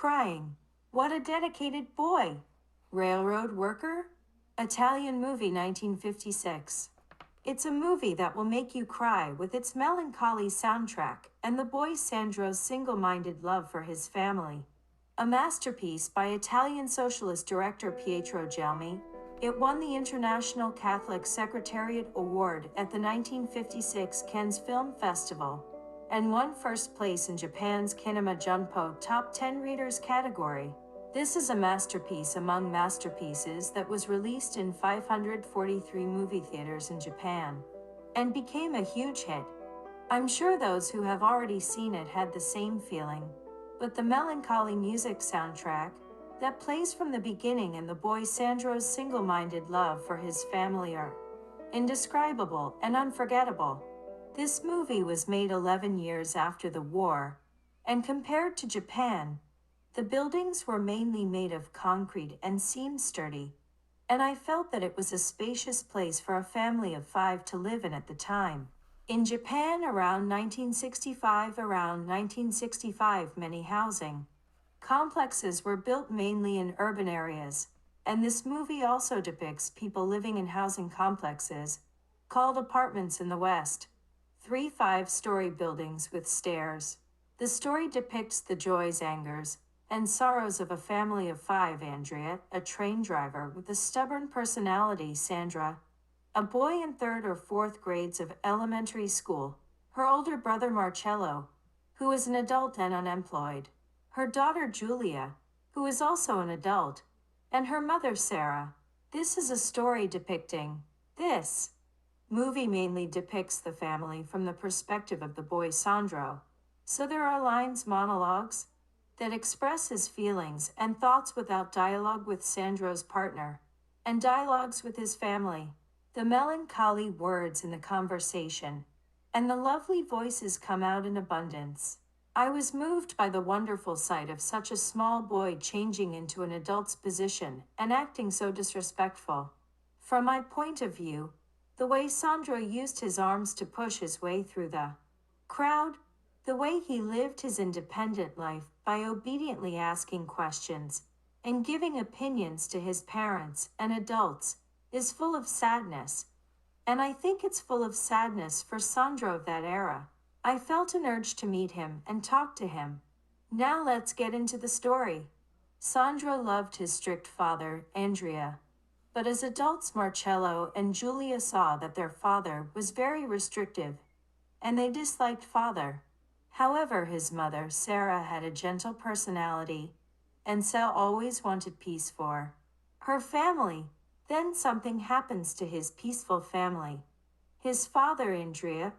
crying. What a dedicated boy! Railroad worker? Italian movie 1956. It's a movie that will make you cry with its melancholy soundtrack and the boy Sandro's single-minded love for his family. A masterpiece by Italian socialist director Pietro Gelmi, it won the International Catholic Secretariat Award at the 1956 Cannes Film Festival and won first place in Japan's Kinema Junpo Top 10 Readers category. This is a masterpiece among masterpieces that was released in 543 movie theaters in Japan and became a huge hit. I'm sure those who have already seen it had the same feeling, but the melancholy music soundtrack that plays from the beginning and the boy Sandro's single-minded love for his family are indescribable and unforgettable. This movie was made 11 years after the war, and compared to Japan, the buildings were mainly made of concrete and seemed sturdy, and I felt that it was a spacious place for a family of 5 to live in at the time. In Japan around 1965, many housing complexes were built mainly in urban areas, and this movie also depicts people living in housing complexes, called apartments in the West. 3 5-story buildings with stairs. The story depicts the joys, angers, and sorrows of a family of 5. Andrea, a train driver with a stubborn personality. Sandra, a boy in 3rd or 4th grades of elementary school. Her older brother Marcello, who is an adult and unemployed. Her daughter Giulia, who is also an adult. And her mother Sarah. This is a story depicting this movie mainly depicts the family from the perspective of the boy Sandro. So there are lines, monologues, that express his feelings and thoughts without dialogue with Sandro's partner, and dialogues with his family, the melancholy words in the conversation, and the lovely voices come out in abundance. I was moved by the wonderful sight of such a small boy changing into an adult's position and acting so disrespectful. From my point of view, the way Sandro used his arms to push his way through the crowd, the way he lived his independent life by obediently asking questions and giving opinions to his parents and adults, is full of sadness. And I think it's full of sadness for Sandro of that era. I felt an urge to meet him and talk to him. Now let's get into the story. Sandro loved his strict father, Andrea. But as adults, Marcello and Giulia saw that their father was very restrictive, and they disliked father. However, his mother, Sarah, had a gentle personality, and so always wanted peace for her family. Then something happens to his peaceful family. His father, Andrea,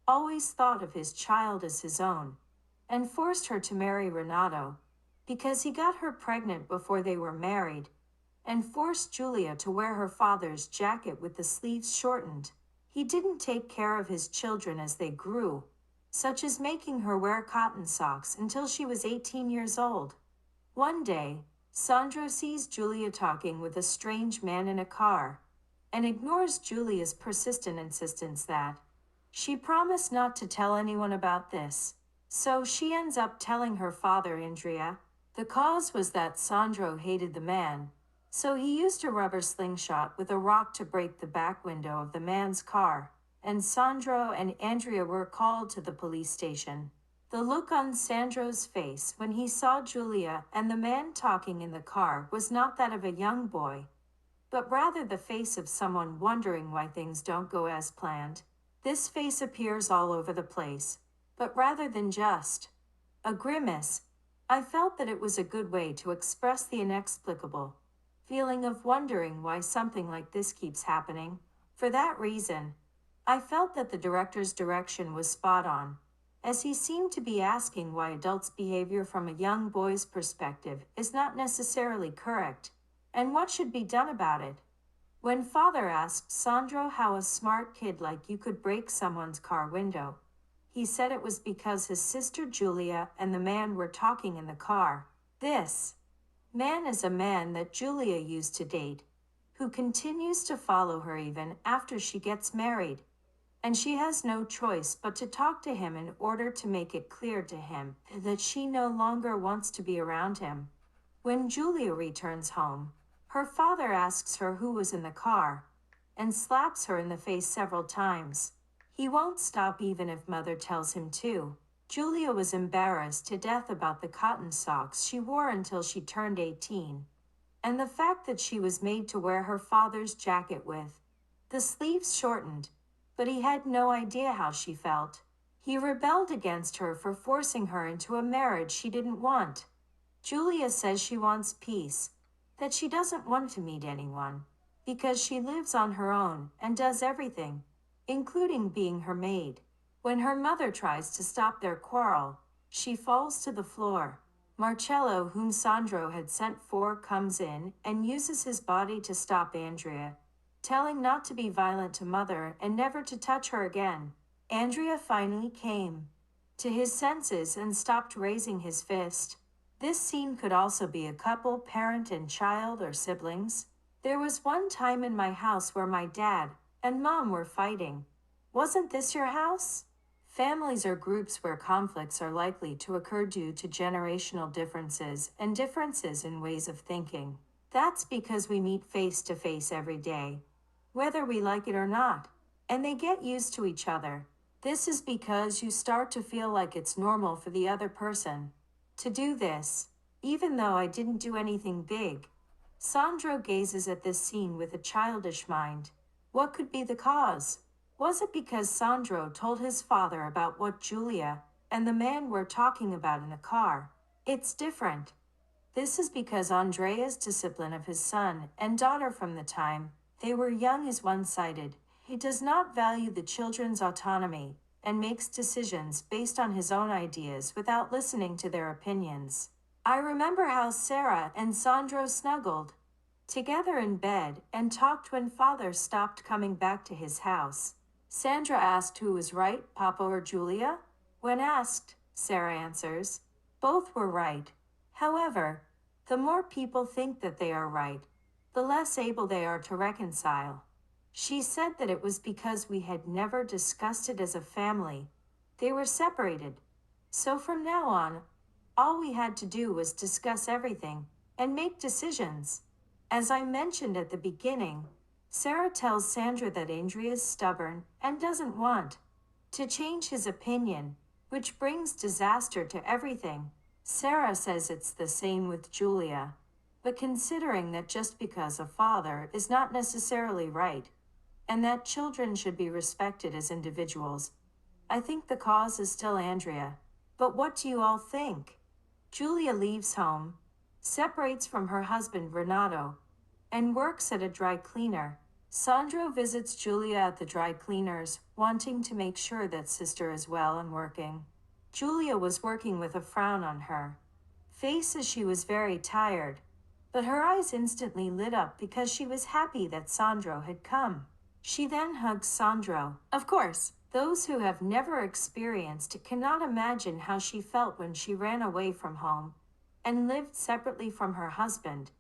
always thought of his child as his own, and forced her to marry Renato, because he got her pregnant before they were married, and forced Giulia to wear her father's jacket with the sleeves shortened. He didn't take care of his children as they grew, such as making her wear cotton socks until she was 18 years old. One day, Sandro sees Giulia talking with a strange man in a car, and ignores Giulia's persistent insistence that she promised not to tell anyone about this. So she ends up telling her father, Andrea. The cause was that Sandro hated the man, so he used a rubber slingshot with a rock to break the back window of the man's car, and Sandro and Andrea were called to the police station. The look on Sandro's face when he saw Giulia and the man talking in the car was not that of a young boy, but rather the face of someone wondering why things don't go as planned. This face appears all over the place, but rather than just a grimace, I felt that it was a good way to express the inexplicable feeling of wondering why something like this keeps happening. For that reason, I felt that the director's direction was spot on, as he seemed to be asking why adults' behavior from a young boy's perspective is not necessarily correct, and what should be done about it. When father asked Sandro how a smart kid like you could break someone's car window, he said it was because his sister Giulia and the man were talking in the car. This man is a man that Giulia used to date, who continues to follow her even after she gets married. and she has no choice but to talk to him in order to make it clear to him that she no longer wants to be around him. When Julia returns home, her father asks her who was in the car and slaps her in the face several times. He won't stop even if Mother tells him to. Julia was embarrassed to death about the cotton socks she wore until she turned 18, and the fact that she was made to wear her father's jacket with the sleeves shortened, but he had no idea how she felt. He rebelled against her for forcing her into a marriage she didn't want. Julia says she wants peace, that she doesn't want to meet anyone, because she lives on her own and does everything, including being her maid. When her mother tries to stop their quarrel, she falls to the floor. Marcello, whom Sandro had sent for, comes in and uses his body to stop Andrea, telling not to be violent to Mother and never to touch her again. Andrea finally came to his senses and stopped raising his fist. This scene could also be a couple, parent and child, or siblings. There was one time in my house where my dad and mom were fighting. Wasn't this your house? Families are groups where conflicts are likely to occur due to generational differences and differences in ways of thinking. That's because we meet face to face every day, whether we like it or not, and they get used to each other. This is because you start to feel like it's normal for the other person to do this, even though I didn't do anything big. Sandro gazes at this scene with a childish mind. What could be the cause? Was it because Sandro told his father about what Julia and the man were talking about in the car? It's different. This is because Andrea's discipline of his son and daughter from the time they were young is one-sided. He does not value the children's autonomy and makes decisions based on his own ideas without listening to their opinions. I remember how Sarah and Sandro snuggled together in bed and talked when father stopped coming back to his house. Sandra asked who was right, Papa or Julia? When asked, Sarah answers, both were right. However, the more people think that they are right, the less able they are to reconcile. She said that it was because we had never discussed it as a family. They were separated. So from now on, all we had to do was discuss everything and make decisions. As I mentioned at the beginning, Sarah tells Sandra that Andrea is stubborn and doesn't want to change his opinion, which brings disaster to everything. Sarah says it's the same with Julia, but considering that just because a father is not necessarily right, and that children should be respected as individuals, I think the cause is still Andrea. But what do you all think? Julia leaves home, separates from her husband Renato, and works at a dry cleaner. Sandro visits Julia at the dry cleaners, wanting to make sure that sister is well and working. Julia was working with a frown on her face as she was very tired, but her eyes instantly lit up because she was happy that Sandro had come. She then hugs Sandro. Of course, those who have never experienced it cannot imagine how she felt when she ran away from home and lived separately from her husband.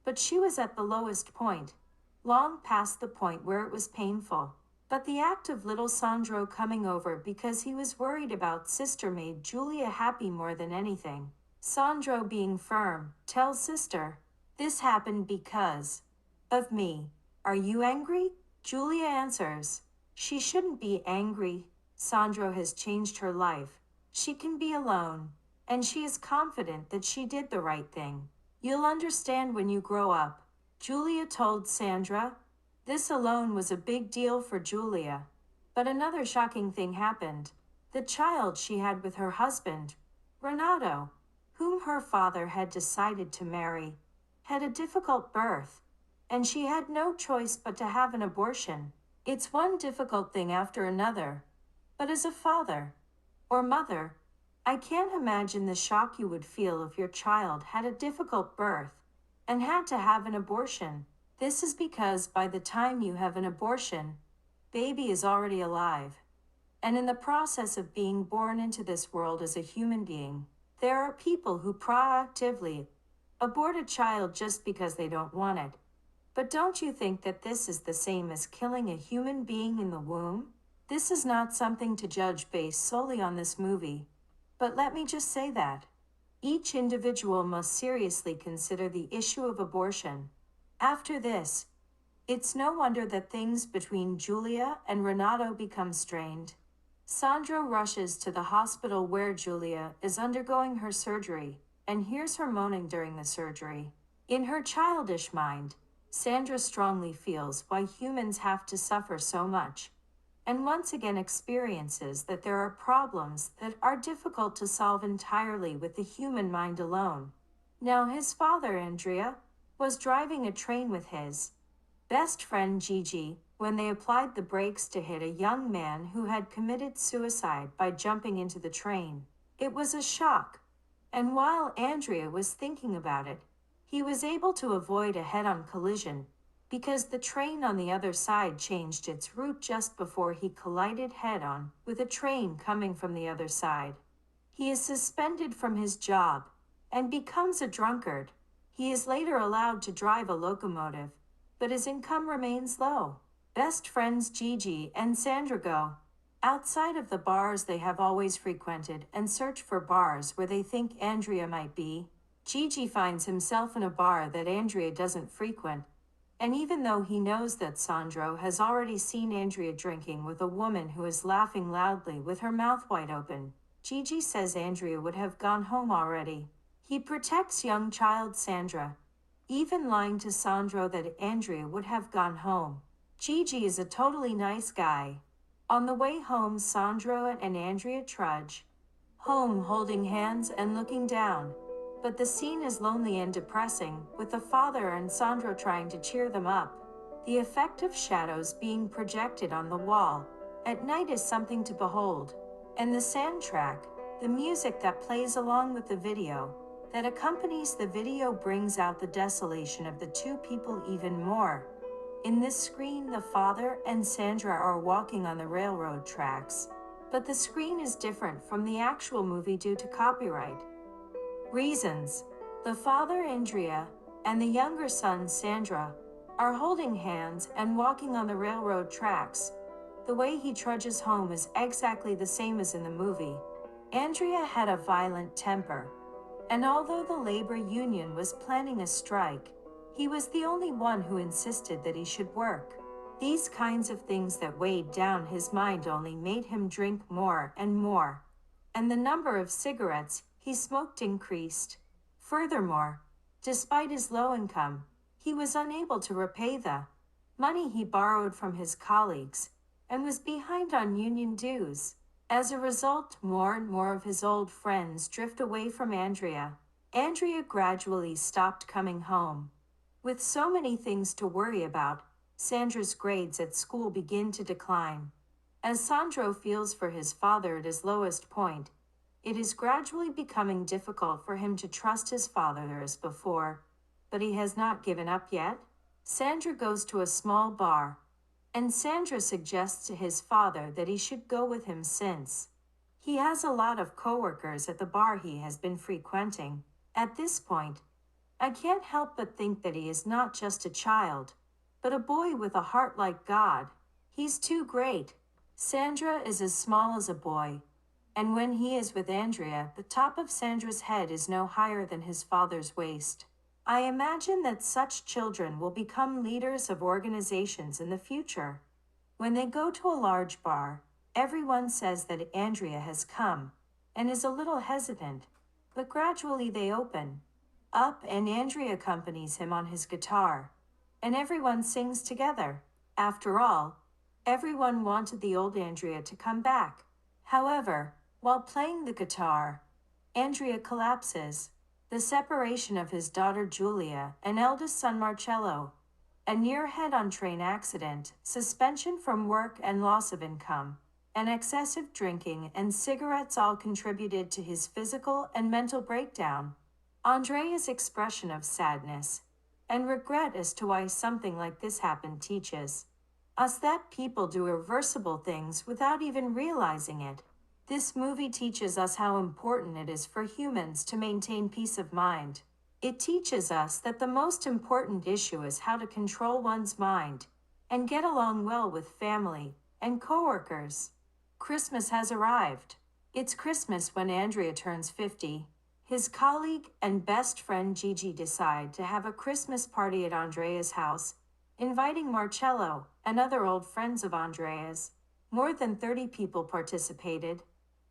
But she was at the lowest point, long past the point where it was painful. But the act of little Sandro coming over because he was worried about sister made Julia happy more than anything. Sandro, being firm, tells sister, "This happened because of me. Are you angry?" Julia answers, "She shouldn't be angry. Sandro has changed her life. She can be alone, and she is confident that she did the right thing. You'll understand when you grow up," Julia told Sandra. This alone was a big deal for Julia. But another shocking thing happened. The child she had with her husband, Renato, whom her father had decided to marry, had a difficult birth, and she had no choice but to have an abortion. It's one difficult thing after another. But as a father or mother, I can't imagine the shock you would feel if your child had a difficult birth and had to have an abortion. This is because by the time you have an abortion, baby is already alive and in the process of being born into this world as a human being. There are people who proactively abort a child just because they don't want it. But don't you think that this is the same as killing a human being in the womb? This is not something to judge based solely on this movie, but let me just say that each individual must seriously consider the issue of abortion. After this, it's no wonder that things between Julia and Renato become strained. Sandro rushes to the hospital where Julia is undergoing her surgery and hears her moaning during the surgery. In her childish mind, Sandra strongly feels why humans have to suffer so much, and once again experiences that there are problems that are difficult to solve entirely with the human mind alone. Now his father, Andrea, was driving a train with his best friend Gigi when they applied the brakes to hit a young man who had committed suicide by jumping into the train. It was a shock, and while Andrea was thinking about it, he was able to avoid a head-on collision because the train on the other side changed its route just before he collided head-on with a train coming from the other side. He is suspended from his job and becomes a drunkard. He is later allowed to drive a locomotive, but his income remains low. Best friends Gigi and Sandra go outside of the bars they have always frequented and search for bars where they think Andrea might be. Gigi finds himself in a bar that Andrea doesn't frequent, and even though he knows that Sandro has already seen Andrea drinking with a woman who is laughing loudly with her mouth wide open, Gigi says Andrea would have gone home already. He protects young child Sandra, even lying to Sandro that Andrea would have gone home. Gigi is a totally nice guy. On the way home, Sandro and Andrea trudge home holding hands and looking down. But the scene is lonely and depressing, with the father and Sandro trying to cheer them up. The effect of shadows being projected on the wall at night is something to behold. And the soundtrack, the music that plays along with the video, that accompanies the video brings out the desolation of the two people even more. In this screen, the father and Sandra are walking on the railroad tracks, but the screen is different from the actual movie due to copyright reasons. The father, Andrea, and the younger son, Sandra, are holding hands and walking on the railroad tracks. The way he trudges home is exactly the same as in the movie. Andrea had a violent temper, and although the labor union was planning a strike, he was the only one who insisted that he should work. These kinds of things that weighed down his mind only made him drink more and more, and the number of cigarettes he smoked increased. Furthermore, despite his low income, he was unable to repay the money he borrowed from his colleagues and was behind on union dues. As a result, more and more of his old friends drift away from Andrea. Andrea gradually stopped coming home. With so many things to worry about, Sandra's grades at school begin to decline. As Sandro feels for his father at his lowest point, it is gradually becoming difficult for him to trust his father as before, but he has not given up yet. Sandra goes to a small bar, and Sandra suggests to his father that he should go with him since he has a lot of coworkers at the bar he has been frequenting. At this point, I can't help but think that he is not just a child, but a boy with a heart like God. He's too great. Sandra is as small as a boy, and when he is with Andrea, the top of Sandra's head is no higher than his father's waist. I imagine that such children will become leaders of organizations in the future. When they go to a large bar, everyone says that Andrea has come, and is a little hesitant, but gradually they open up and Andrea accompanies him on his guitar, and everyone sings together. After all, everyone wanted the old Andrea to come back. However, while playing the guitar, Andrea collapses. The separation of his daughter Julia and eldest son Marcello, a near head-on train accident, suspension from work and loss of income, and excessive drinking and cigarettes all contributed to his physical and mental breakdown. Andrea's expression of sadness and regret as to why something like this happened teaches us that people do irreversible things without even realizing it. This movie teaches us how important it is for humans to maintain peace of mind. It teaches us that the most important issue is how to control one's mind and get along well with family and coworkers. Christmas has arrived. It's Christmas when Andrea turns 50. His colleague and best friend Gigi decide to have a Christmas party at Andrea's house, inviting Marcello and other old friends of Andrea's. More than 30 people participated.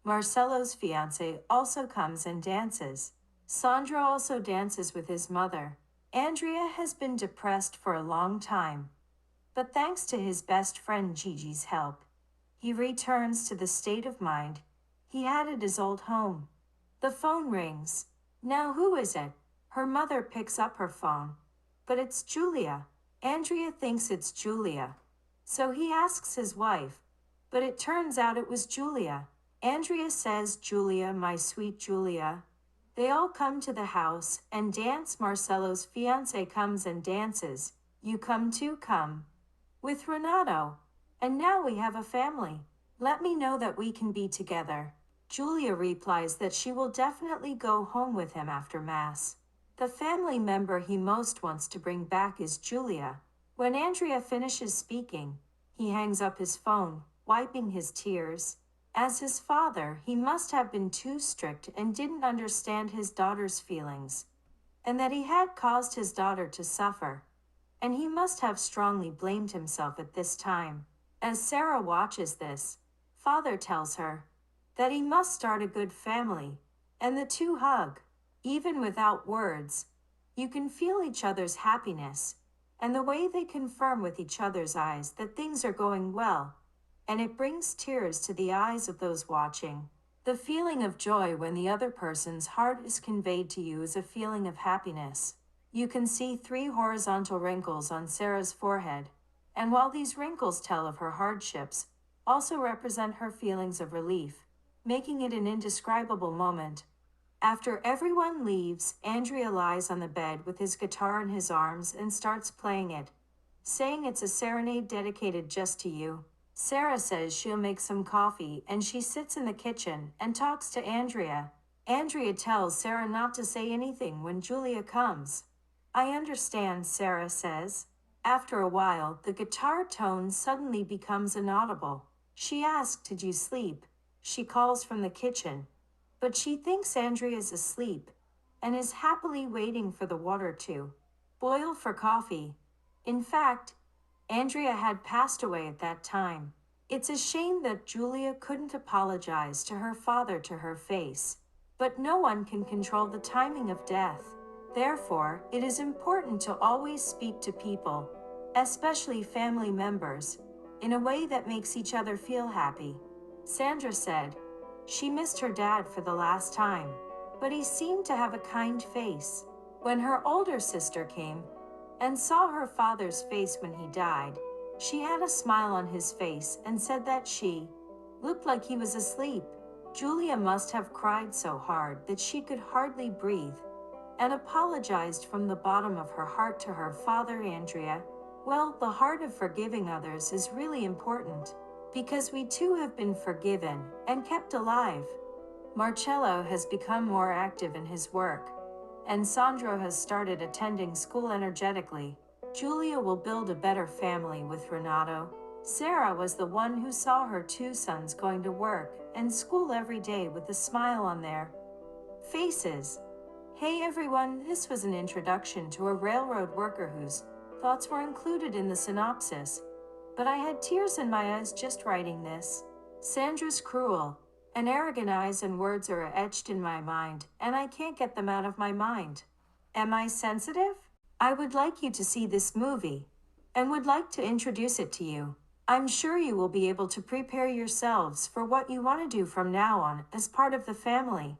Marcello's fiancé also comes and dances. Sandro also dances with his mother. Andrea has been depressed for a long time, but thanks to his best friend Gigi's help, he returns to the state of mind he had at his old home. The phone rings. Now who is it? Her mother picks up her phone. But it's Julia. Andrea thinks it's Julia. So he asks his wife, but it turns out it was Julia. Andrea says, "Julia, my sweet Julia." They all come to the house and dance. Marcello's fiancé comes and dances. "You come too, come." With Renato. "And now we have a family. Let me know that we can be together." Julia replies that she will definitely go home with him after Mass. The family member he most wants to bring back is Julia. When Andrea finishes speaking, he hangs up his phone, wiping his tears. As his father, he must have been too strict and didn't understand his daughter's feelings, and that he had caused his daughter to suffer, and he must have strongly blamed himself at this time. As Sarah watches this, father tells her that he must start a good family, and the two hug. Even without words, you can feel each other's happiness, and the way they confirm with each other's eyes that things are going well, and it brings tears to the eyes of those watching. The feeling of joy when the other person's heart is conveyed to you is a feeling of happiness. You can see 3 horizontal wrinkles on Sarah's forehead, and while these wrinkles tell of her hardships, also represent her feelings of relief, making it an indescribable moment. After everyone leaves, Andrea lies on the bed with his guitar in his arms and starts playing it, saying it's a serenade dedicated just to you. Sarah says she'll make some coffee, and she sits in the kitchen and talks to Andrea. Andrea tells Sarah not to say anything when Julia comes. "I understand," Sarah says. After a while, the guitar tone suddenly becomes inaudible. She asks, "Did you sleep?" She calls from the kitchen, but she thinks Andrea's asleep and is happily waiting for the water to boil for coffee. In fact, Andrea had passed away at that time. It's a shame that Julia couldn't apologize to her father to her face, but no one can control the timing of death. Therefore, it is important to always speak to people, especially family members, in a way that makes each other feel happy. Sandra said she missed her dad for the last time, but he seemed to have a kind face. When her older sister came and saw her father's face when he died, she had a smile on his face and said that she looked like he was asleep. Julia must have cried so hard that she could hardly breathe and apologized from the bottom of her heart to her father. Andrea, well, the heart of forgiving others is really important, because we too have been forgiven and kept alive. Marcello has become more active in his work, and Sandro has started attending school energetically. Julia will build a better family with Renato. Sarah was the one who saw her 2 sons going to work and school every day with a smile on their faces. Hey everyone, this was an introduction to a railroad worker whose thoughts were included in the synopsis, but I had tears in my eyes just writing this. Sandra's cruel and arrogant eyes and words are etched in my mind, and I can't get them out of my mind. Am I sensitive? I would like you to see this movie, and would like to introduce it to you. I'm sure you will be able to prepare yourselves for what you want to do from now on as part of the family.